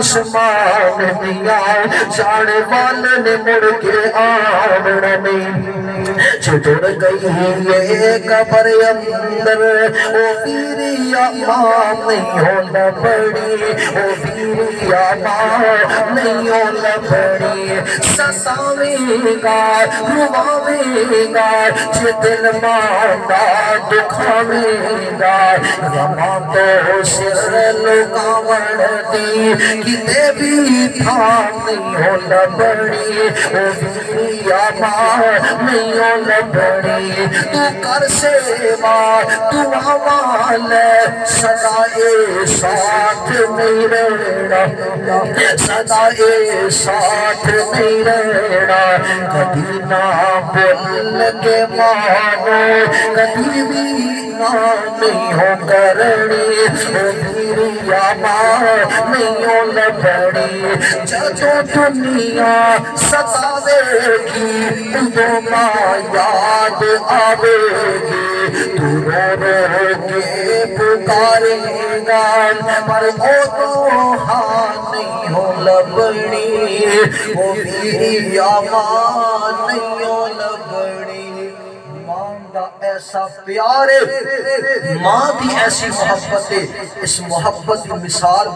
उस्मान दिया जाने वाले ने मुड़ के आमना नहीं जुड़ गई ये कबर अंदर ओ वीरिया मां नहीं होना पड़ी ओ वीरिया मां नहीं होना पड़ी सतावेगा रुवावेगा जे दिल मांदा दुखावेगा रमा तो सिर लुकावण दी किते भी था नहीं होना पड़ी ओ वीरिया मां नहीं होना पड़ी तू कर सेवा तू हवाले सदा ए साथ नहीं रहना सदा ए साथ नहीं रहना कभी ना बोल के मानो कभी भी ना नहीं हो करनी वीरिया मां नहीं हो लबड़ी जो दुनिया सतावेगी तो मां याद आवेगी तू रो के पुकारेगा पर वो तो हाँ नहीं हो लबड़ी वो वीरिया मां नहीं हो लबड़ी ऐसा प्यार मां की ऐसी मोहब्बत इस मोहब्बत की मिसाल